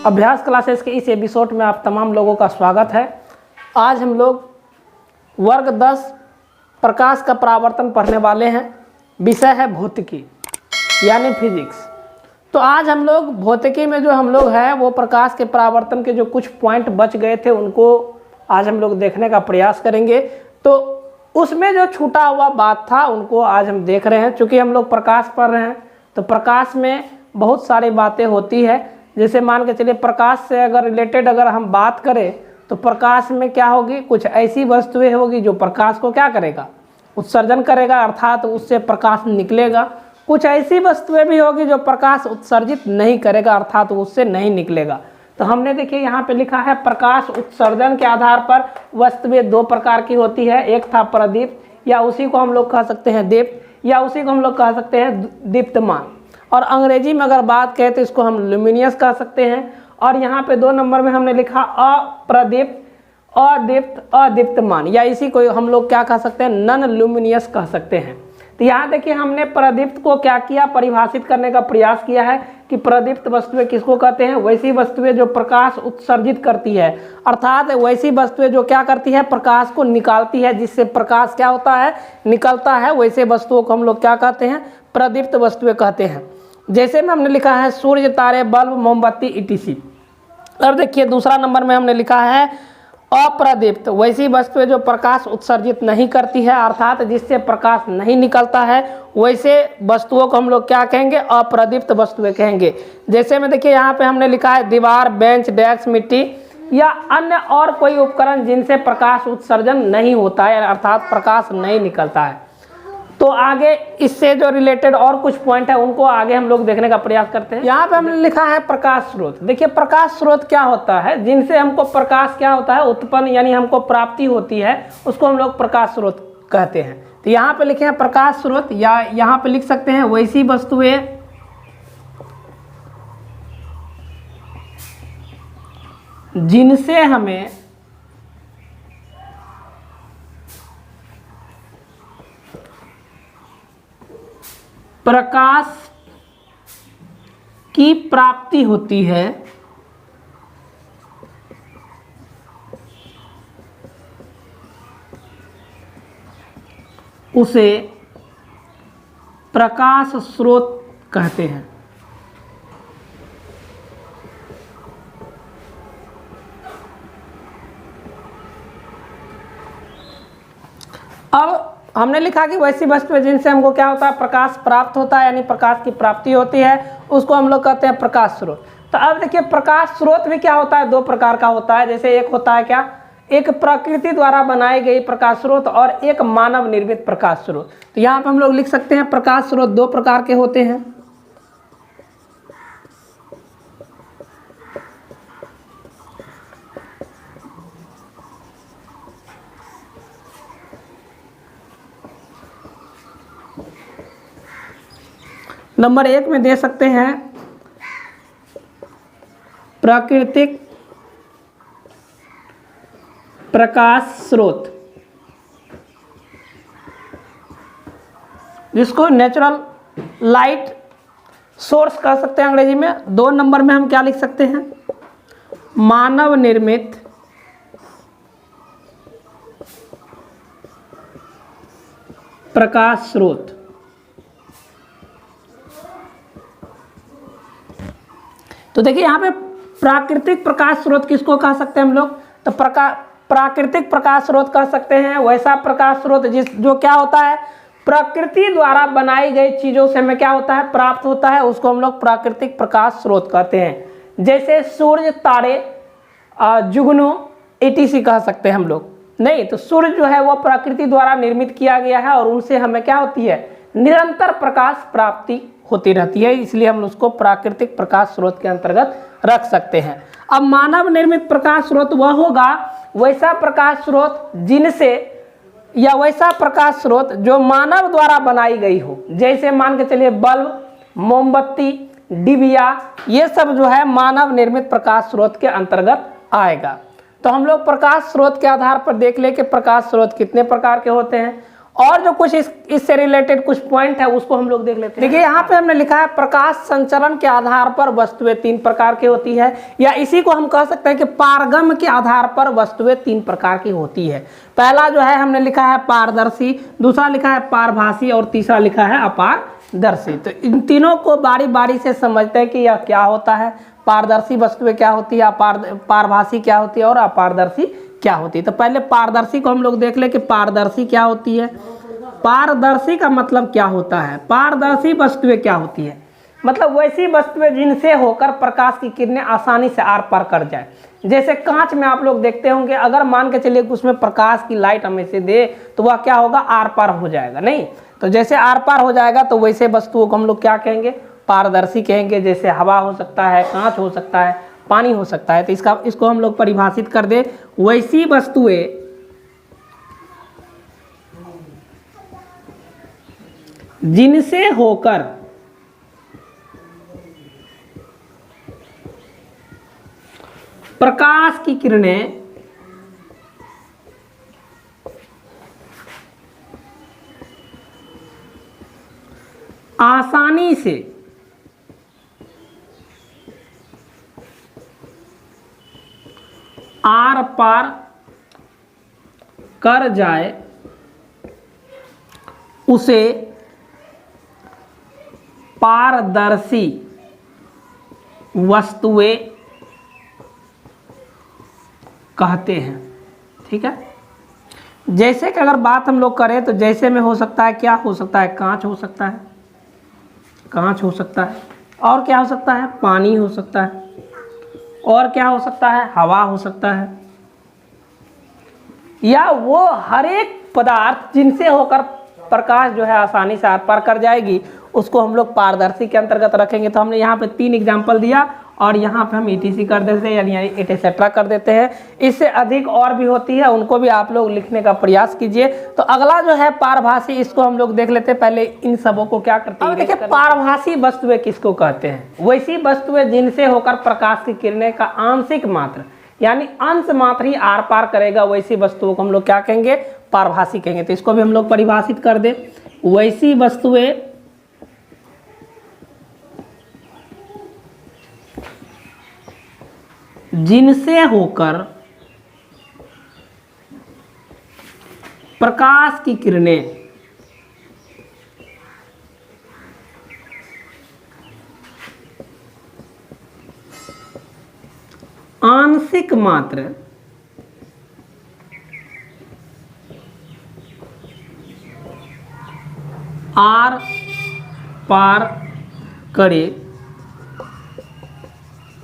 अभ्यास क्लासेस के इस एपिसोड में आप तमाम लोगों का स्वागत है। आज हम लोग वर्ग 10 प्रकाश का परावर्तन पढ़ने वाले हैं। विषय है भौतिकी यानी फिजिक्स। तो आज हम लोग भौतिकी में जो हम लोग हैं वो प्रकाश के परावर्तन के जो कुछ पॉइंट बच गए थे उनको आज हम लोग देखने का प्रयास करेंगे। तो उसमें जो छूटा हुआ बात था उनको आज हम देख रहे हैं। चूँकि हम लोग प्रकाश पढ़ रहे हैं तो प्रकाश में बहुत सारी बातें होती है। जैसे मान के चलिए प्रकाश से अगर रिलेटेड अगर हम बात करें तो प्रकाश में क्या होगी, कुछ ऐसी वस्तुएं होगी जो प्रकाश को क्या करेगा, उत्सर्जन करेगा, अर्थात उससे प्रकाश निकलेगा। कुछ ऐसी वस्तुएं भी होगी जो प्रकाश उत्सर्जित नहीं करेगा, अर्थात उससे नहीं निकलेगा। तो हमने देखिए यहाँ पे लिखा है प्रकाश उत्सर्जन के आधार पर वस्तुएं दो प्रकार की होती है। एक था प्रदीप्त या उसी को हम लोग कह सकते हैं दीप्त या उसी को हम लोग कह सकते हैं दीप्तमान। और अंग्रेजी में अगर बात करें तो इसको हम ल्यूमिनियस कह सकते हैं। और यहाँ पे 2 नंबर में हमने लिखा अप्रदीप्त, अदीप्त, अदीप्तमान या इसी को हम लोग क्या कह सकते हैं, नन ल्यूमिनियस कह सकते हैं। तो यहाँ देखिए हमने प्रदीप्त को क्या किया, परिभाषित करने का प्रयास किया है कि प्रदीप्त वस्तुएं किसको कहते हैं, वैसी वस्तुएं जो प्रकाश उत्सर्जित करती है, अर्थात वैसी वस्तुएं जो क्या करती है, प्रकाश को निकालती है, जिससे प्रकाश क्या होता है, निकलता है। वैसे वस्तुओं को हम लोग क्या कहते हैं, प्रदीप्त वस्तुएं कहते हैं। जैसे में हमने लिखा है सूर्य, तारे, बल्ब, मोमबत्ती etc। अब देखिए दूसरा नंबर में हमने लिखा है अप्रदीप्त, वैसी वस्तुएं जो प्रकाश उत्सर्जित नहीं करती है, अर्थात जिससे प्रकाश नहीं निकलता है, वैसे वस्तुओं को हम लोग क्या कहेंगे, अप्रदीप्त वस्तुएं कहेंगे। जैसे में देखिए यहाँ पे हमने लिखा है दीवार, बेंच, डेस्क, मिट्टी या अन्य और कोई उपकरण जिनसे प्रकाश उत्सर्जन नहीं होता है, अर्थात प्रकाश नहीं निकलता है। तो आगे इससे जो रिलेटेड और कुछ पॉइंट है उनको आगे हम लोग देखने का प्रयास करते हैं। यहाँ पे हमने लिखा है प्रकाश स्रोत। देखिए प्रकाश स्रोत क्या होता है, जिनसे हमको प्रकाश क्या होता है, उत्पन्न यानी हमको प्राप्ति होती है, उसको हम लोग प्रकाश स्रोत कहते हैं। तो यहाँ पे लिखे हैं प्रकाश स्रोत या यहाँ पे लिख सकते हैं वैसी वस्तुएं जिनसे हमें प्रकाश की प्राप्ति होती है, उसे प्रकाश स्रोत कहते हैं। अब हमने लिखा कि वैसी वस्तुएं जिनसे हमको क्या होता है, प्रकाश प्राप्त होता है, यानी प्रकाश की प्राप्ति होती है, उसको हम लोग कहते हैं प्रकाश स्रोत। तो अब देखिए प्रकाश स्रोत भी क्या होता है, 2 प्रकार का होता है। जैसे एक होता है क्या, एक प्रकृति द्वारा बनाई गई प्रकाश स्रोत और एक मानव निर्मित प्रकाश स्रोत। तो यहाँ पे हम लोग लिख सकते हैं प्रकाश स्रोत 2 प्रकार के होते हैं। नंबर 1 में दे सकते हैं प्राकृतिक प्रकाश स्रोत, जिसको नेचुरल लाइट सोर्स कह सकते हैं अंग्रेजी में। 2 नंबर में हम क्या लिख सकते हैं, मानव निर्मित प्रकाश स्रोत। तो देखिए यहाँ पे प्राकृतिक प्रकाश स्रोत किसको कह सकते हैं हम लोग, तो प्राकृतिक प्रकाश स्रोत कह सकते हैं वैसा प्रकाश स्रोत जो क्या होता है, प्रकृति द्वारा बनाई गई चीज़ों से हमें क्या होता है, प्राप्त होता है, उसको हम लोग प्राकृतिक प्रकाश स्रोत कहते हैं। जैसे सूर्य, तारे, जुगनू etc कह सकते हैं हम लोग। नहीं तो सूर्य जो है वो प्रकृति द्वारा निर्मित किया गया है और उनसे हमें क्या होती है, निरंतर प्रकाश प्राप्ति होती रहती है, इसलिए हम उसको प्राकृतिक प्रकाश स्रोत के अंतर्गत रख सकते हैं। अब मानव निर्मित प्रकाश स्रोत वह होगा वैसा प्रकाश स्रोत जिनसे या वैसा प्रकाश स्रोत जो मानव द्वारा बनाई गई हो। जैसे मान के चलिए बल्ब, मोमबत्ती, डिबिया, ये सब जो है मानव निर्मित प्रकाश स्रोत के अंतर्गत आएगा। तो हम लोग प्रकाश स्रोत के आधार पर देख ले कि प्रकाश स्रोत कितने प्रकार के होते हैं और जो कुछ इससे रिलेटेड कुछ पॉइंट है उसको हम लोग देख लेते हैं। देखिए यहाँ पे हमने लिखा है प्रकाश संचरण के आधार पर वस्तुएं 3 प्रकार की होती है, या इसी को हम कह सकते हैं कि पारगम के आधार पर वस्तुएं 3 प्रकार की होती है। पहला जो है हमने लिखा है पारदर्शी, दूसरा लिखा है पारभासी और तीसरा लिखा है अपारदर्शी। तो इन तीनों को बारी बारी से समझते हैं कि यह क्या होता है, पारदर्शी वस्तुएं क्या होती है, पारभासी क्या होती है और अपारदर्शी क्या होती है। तो पहले पारदर्शी को हम लोग देख ले कि पारदर्शी क्या होती है। पारदर्शी का मतलब क्या होता है, पारदर्शी वस्तुएं क्या होती है, मतलब वैसी वस्तुएं जिनसे होकर प्रकाश की किरणें आसानी से आर पार कर जाए। जैसे कांच में आप लोग देखते होंगे, अगर मान के चलिए कि उसमें प्रकाश की लाइट हमें से दे तो वह क्या होगा, आर पार हो जाएगा। नहीं तो जैसे आर पार हो जाएगा तो वैसे वस्तुओं को हम लोग क्या कहेंगे, पारदर्शी कहेंगे। जैसे हवा हो सकता है, कांच हो सकता है, पानी हो सकता है। तो इसको हम लोग परिभाषित कर दे, वैसी वस्तुएं जिनसे होकर प्रकाश की किरणें आसानी से आर पार कर जाए उसे पारदर्शी वस्तुएं कहते हैं। ठीक है, जैसे कि अगर बात हम लोग करें तो जैसे में हो सकता है, क्या हो सकता है, कांच हो सकता है, कांच हो सकता है, और क्या हो सकता है, पानी हो सकता है, और क्या हो सकता है, हवा हो सकता है, या वो हर एक पदार्थ जिनसे होकर प्रकाश जो है आसानी से आर पार कर जाएगी उसको हम लोग पारदर्शी के अंतर्गत रखेंगे। तो हमने यहाँ पे 3 एग्जाम्पल दिया और यहाँ पे हम ETC कर देते हैं, यानी एटसेट्रा कर देते हैं। इससे अधिक और भी होती है, उनको भी आप लोग लिखने का प्रयास कीजिए। तो अगला जो है पारभासी, इसको हम लोग देख लेते हैं। पहले इन सबों को क्या करते हैं, देखिए पारभासी वस्तुएं किसको कहते हैं, वैसी वस्तुएं जिनसे होकर प्रकाश की किरणें का आंशिक मात्र यानी अंश मात्र ही आर पार करेगा, वैसी वस्तुओं को हम लोग क्या कहेंगे, पारभासी कहेंगे। तो इसको भी हम लोग परिभाषित कर दे, वैसी वस्तुएं जिनसे होकर प्रकाश की किरणें आंशिक मात्र आर पार करे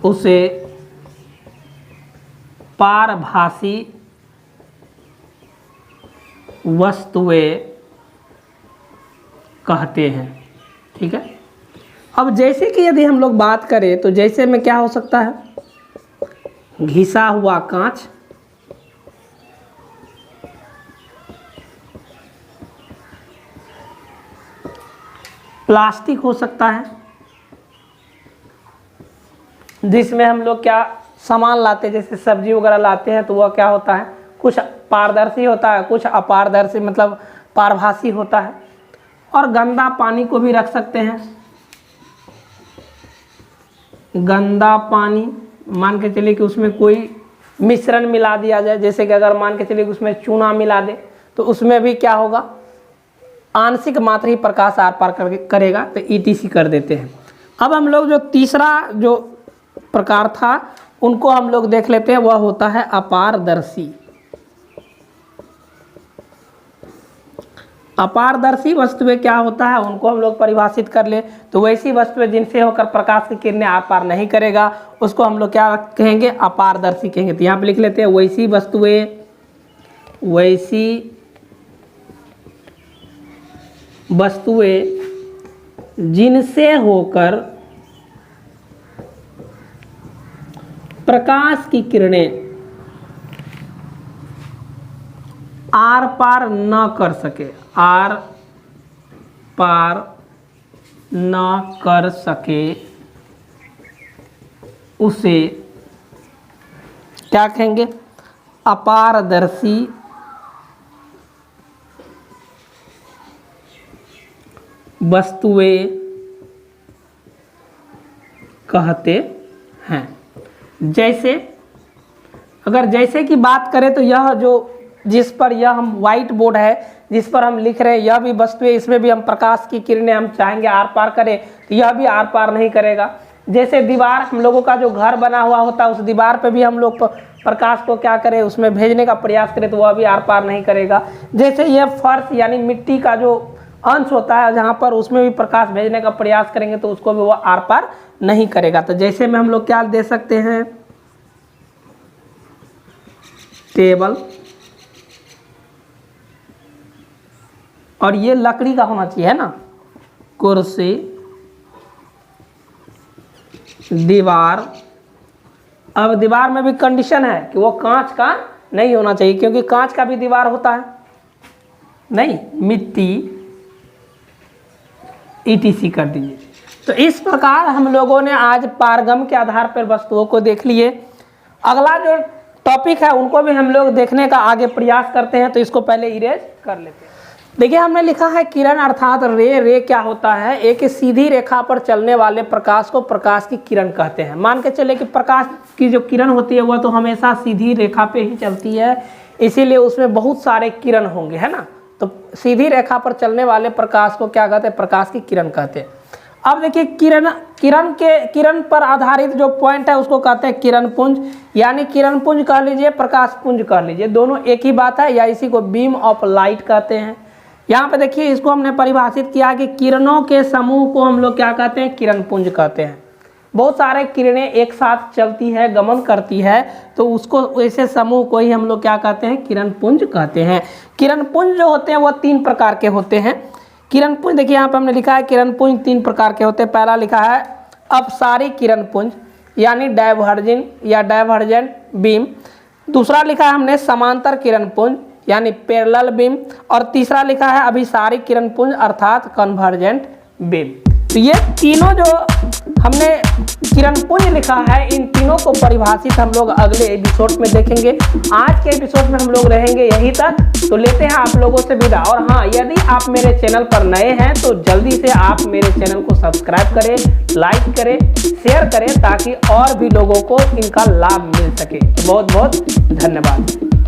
उसे पारभासी वस्तुएं कहते हैं। ठीक है, अब जैसे कि यदि हम लोग बात करें तो जैसे में क्या हो सकता है, घिसा हुआ कांच, प्लास्टिक हो सकता है, जिसमें हम लोग क्या सामान लाते हैं, जैसे सब्जी वगैरह लाते हैं तो वह क्या होता है, कुछ पारदर्शी होता है, कुछ अपारदर्शी मतलब पारभासी होता है। और गंदा पानी को भी रख सकते हैं, गंदा पानी मान के चलिए कि उसमें कोई मिश्रण मिला दिया जाए, जैसे कि अगर मान के चलिए कि उसमें चूना मिला दे तो उसमें भी क्या होगा, आंशिक मात्र ही प्रकाश आर पार करेगा। तो ETC कर देते हैं। अब हम लोग जो तीसरा जो प्रकार था उनको हम लोग देख लेते हैं, वह होता है अपारदर्शी। अपारदर्शी वस्तुएं क्या होता है उनको हम लोग परिभाषित कर ले, तो वैसी वस्तुएं जिनसे होकर प्रकाश की किरणें आर पार नहीं करेगा उसको हम लोग क्या कहेंगे, अपारदर्शी कहेंगे। तो यहाँ पे लिख लेते हैं, वैसी वस्तुएं जिनसे होकर प्रकाश की किरणें आर पार न कर सके, आर पार न कर सके उसे क्या कहेंगे, अपारदर्शी वस्तुएं कहते हैं। जैसे की बात करें तो यह जो जिस पर यह हम व्हाइट बोर्ड है जिस पर हम लिख रहे हैं यह भी वस्तुएं, इसमें भी हम प्रकाश की किरणें हम चाहेंगे आर पार करें तो यह भी आर पार नहीं करेगा। जैसे दीवार, हम लोगों का जो घर बना हुआ होता है उस दीवार पे भी हम लोग प्रकाश को क्या करें, उसमें भेजने का प्रयास करें तो वह भी आर पार नहीं करेगा। जैसे यह फर्श यानी मिट्टी का जो अंश होता है जहाँ पर उसमें भी प्रकाश भेजने का प्रयास करेंगे तो उसको भी वह आर पार नहीं करेगा। तो जैसे में हम लोग क्या दे सकते हैं, टेबल, और ये लकड़ी का होना चाहिए है ना, कुर्सी, दीवार। अब दीवार में भी कंडीशन है कि वो कांच का नहीं होना चाहिए क्योंकि कांच का भी दीवार होता है नहीं, मिट्टी ETC कर दीजिए। तो इस प्रकार हम लोगों ने आज पारगम के आधार पर वस्तुओं को देख लिए। अगला जो टॉपिक है उनको भी हम लोग देखने का आगे प्रयास करते हैं, तो इसको पहले इरेज कर लेते हैं। देखिए हमने लिखा है किरण अर्थात रे क्या होता है, एक सीधी रेखा पर चलने वाले प्रकाश को प्रकाश की किरण कहते हैं। मान के चले कि प्रकाश की जो किरण होती है वह तो हमेशा सीधी रेखा पे ही चलती है, इसीलिए उसमें बहुत सारे किरण होंगे है ना। तो सीधी रेखा पर चलने वाले प्रकाश को क्या कहते हैं, प्रकाश की किरण कहते हैं। अब देखिए किरण पर आधारित जो पॉइंट है उसको कहते हैं किरण पुंज, यानी किरण पुंज कह लीजिए, प्रकाश पुंज कह लीजिए, दोनों एक ही बात है, या इसी को बीम ऑफ लाइट कहते हैं। यहाँ पे देखिए इसको हमने परिभाषित किया कि किरणों के समूह को हम लोग क्या कहते हैं, किरण पुंज कहते हैं। बहुत सारे किरणें एक साथ चलती है, गमन करती है, तो उसको ऐसे समूह को ही हम लोग क्या कहते हैं, किरण पुंज कहते हैं। किरण पुंज जो होते हैं वह 3 प्रकार के होते हैं। किरण पुंज देखिए यहाँ पे हमने लिखा है किरण पुंज 3 प्रकार के होते हैं। पहला लिखा है अपसारी किरण पुंज यानी डायवर्जिंग या डायवर्जेंट बीम। दूसरा लिखा है हमने समांतर किरण पुंज यानी पैरेलल बीम, और तीसरा लिखा है अभिसारी किरण पुंज अर्थात कन्वर्जेंट बीम। तो ये तीनों जो हमने किरण पुंज लिखा है इन तीनों को परिभाषित हम लोग अगले एपिसोड में देखेंगे। आज के एपिसोड में हम लोग रहेंगे यहीं तक, तो लेते हैं आप लोगों से विदा। और हाँ, यदि आप मेरे चैनल पर नए हैं तो जल्दी से आप मेरे चैनल को सब्सक्राइब करें, लाइक करें, शेयर करें ताकि और भी लोगों को इनका लाभ मिल सके। बहुत बहुत धन्यवाद।